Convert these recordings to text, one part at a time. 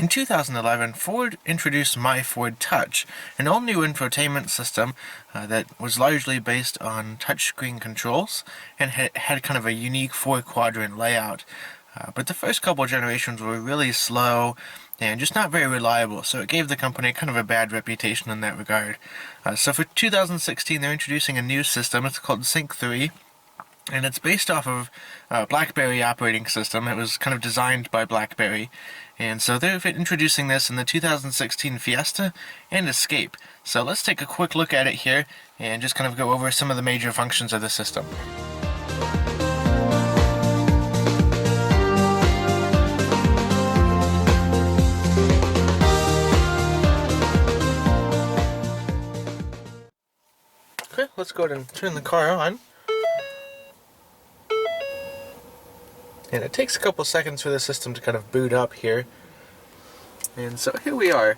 In 2011, Ford introduced My Ford Touch, an all-new infotainment system that was largely based on touchscreen controls and had kind of a unique four-quadrant layout. But the first couple generations were really slow and just not very reliable, so it gave the company kind of a bad reputation in that regard. So for 2016, they're introducing a new system. It's called Sync 3. And it's based off of BlackBerry operating system. It was kind of designed by BlackBerry. And so they're introducing this in the 2016 Fiesta and Escape. So let's take a quick look at it here and just kind of go over some of the major functions of the system. Okay, let's go ahead and turn the car on. And it takes a couple seconds for the system to kind of boot up here. And so here we are.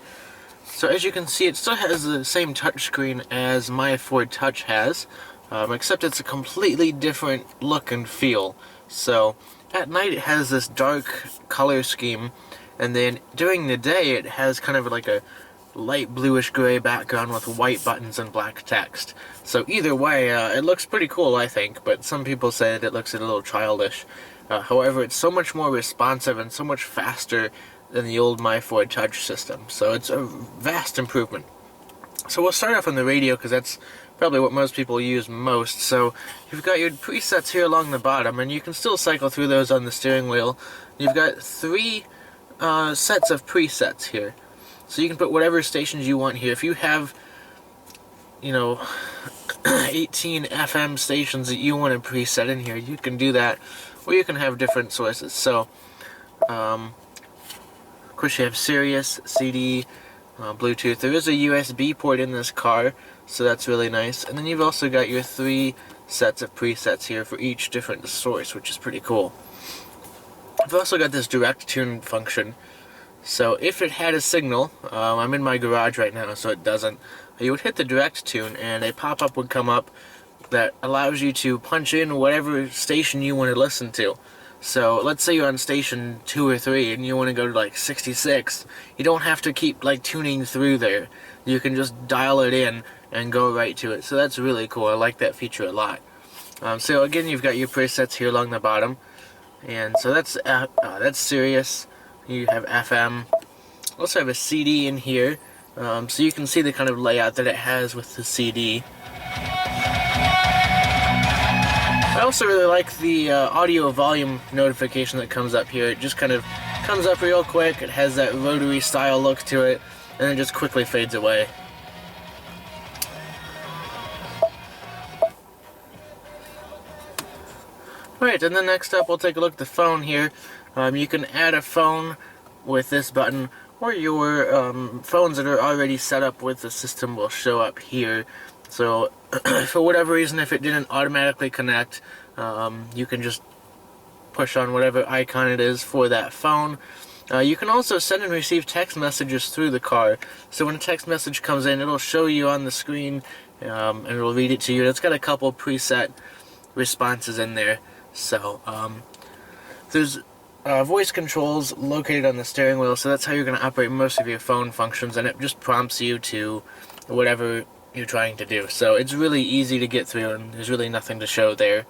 So as you can see, it still has the same touchscreen as My Ford Touch has, except it's a completely different look and feel. So at night it has this dark color scheme, and then during the day it has kind of like a light bluish gray background with white buttons and black text. So either way, it looks pretty cool, I think, but some people say that it looks a little childish. However, it's so much more responsive and so much faster than the old My Ford Touch system. So it's a vast improvement. So we'll start off on the radio because that's probably what most people use most. So you've got your presets here along the bottom, and you can still cycle through those on the steering wheel. You've got three sets of presets here. So you can put whatever stations you want here. If you have, 18 FM stations that you want to preset in here, you can do that. Or you can have different sources. So, of course you have Sirius, CD, Bluetooth. There is a USB port in this car, so that's really nice. And then you've also got your three sets of presets here for each different source, which is pretty cool. I've also got this direct tune function. So if it had a signal, I'm in my garage right now, so it doesn't. You would hit the direct tune, and a pop-up would come up that allows you to punch in whatever station you want to listen to. So let's say you're on station 2 or 3 and you want to go to like 66. You don't have to keep like tuning through there. You can just dial it in and go right to it. So that's really cool. I like that feature a lot. So again, you've got your presets here along the bottom, and so that's Sirius. You have FM. Also have a CD in here, so you can see the kind of layout that it has with the CD. I also really like the audio volume notification that comes up here. It just kind of comes up real quick. It has that rotary style look to it, and then just quickly fades away. Alright, and then next up we'll take a look at the phone here. You can add a phone with this button, or your phones that are already set up with the system will show up here. So for whatever reason, if it didn't automatically connect, you can just push on whatever icon it is for that phone. You can also send and receive text messages through the car. So when a text message comes in, it'll show you on the screen, and it'll read it to you. And it's got a couple preset responses in there. So there's voice controls located on the steering wheel, so that's how you're going to operate most of your phone functions, and it just prompts you to whatever you're trying to do. So it's really easy to get through, and there's really nothing to show there.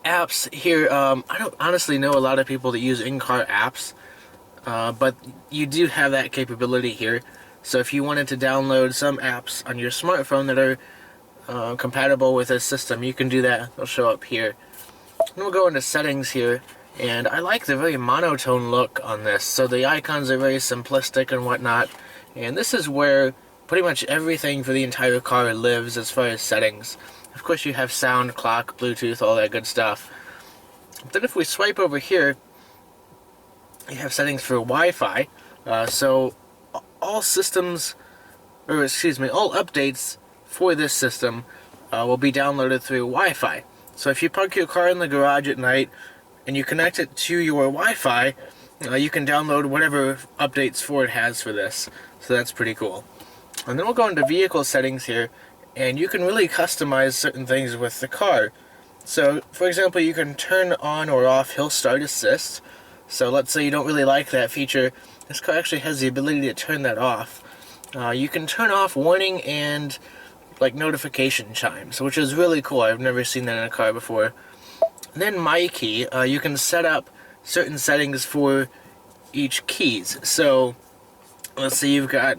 Apps here, I don't honestly know a lot of people that use in-car apps, but you do have that capability here. So if you wanted to download some apps on your smartphone that are compatible with this system, you can do that. They'll show up here. And we'll go into settings here, and I like the very monotone look on this. So the icons are very simplistic and whatnot, and this is where pretty much everything for the entire car lives as far as settings. Of course you have sound, clock, Bluetooth, all that good stuff. But then if we swipe over here, you have settings for Wi-Fi. So all systems, or excuse me, all updates for this system will be downloaded through Wi-Fi. So if you park your car in the garage at night and you connect it to your Wi-Fi, you can download whatever updates Ford has for this. So that's pretty cool. And then we'll go into vehicle settings here, and you can really customize certain things with the car. So, for example, you can turn on or off Hill Start Assist. So let's say you don't really like that feature. This car actually has the ability to turn that off. You can turn off warning and like notification chimes, which is really cool. I've never seen that in a car before. And then My Key, you can set up certain settings for each keys. So let's say you've got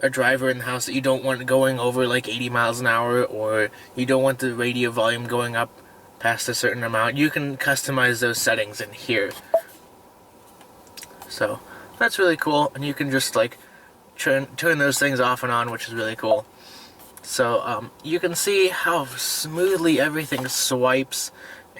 a driver in the house that you don't want going over like 80 miles an hour, or you don't want the radio volume going up past a certain amount. You can customize those settings in here. So that's really cool, and you can just like turn those things off and on, which is really cool. So you can see how smoothly everything swipes,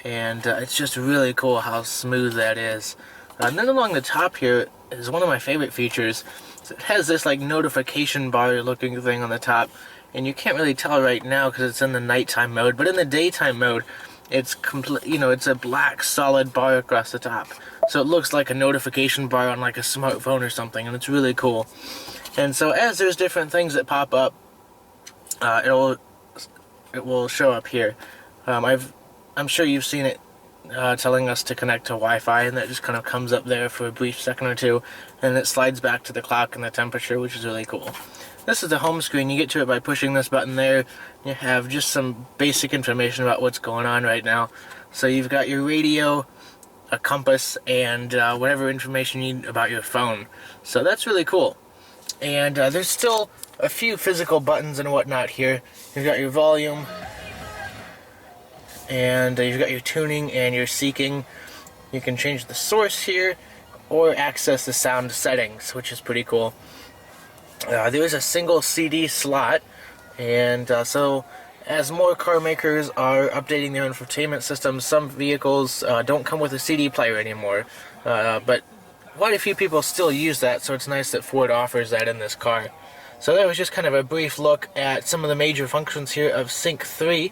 and it's just really cool how smooth that is. And then along the top here is one of my favorite features. It has this like notification bar looking thing on the top, and you can't really tell right now because it's in the nighttime mode, but in the daytime mode it's complete, it's a black solid bar across the top, so it looks like a notification bar on like a smartphone or something, and it's really cool. And so as there's different things that pop up, it will show up here. I'm sure you've seen it telling us to connect to Wi-Fi, and that just kind of comes up there for a brief second or two, and it slides back to the clock and the temperature, which is really cool. This is the home screen. You get to it by pushing this button there. You have just some basic information about what's going on right now. So you've got your radio, a compass, and whatever information you need about your phone. So that's really cool. And there's still a few physical buttons and whatnot here. You've got your volume, and you've got your tuning and your seeking. You can change the source here or access the sound settings, which is pretty cool. There is a single CD slot, and so as more car makers are updating their infotainment systems, some vehicles don't come with a CD player anymore, but quite a few people still use that, so it's nice that Ford offers that in this car. So that was just kind of a brief look at some of the major functions here of Sync 3,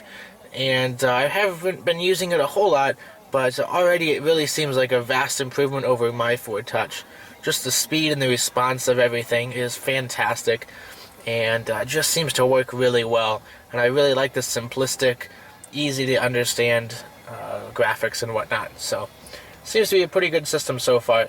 and I haven't been using it a whole lot, but already it really seems like a vast improvement over my Ford Touch. Just the speed and the response of everything is fantastic, and just seems to work really well. And I really like the simplistic, easy to understand graphics and whatnot. So seems to be a pretty good system so far.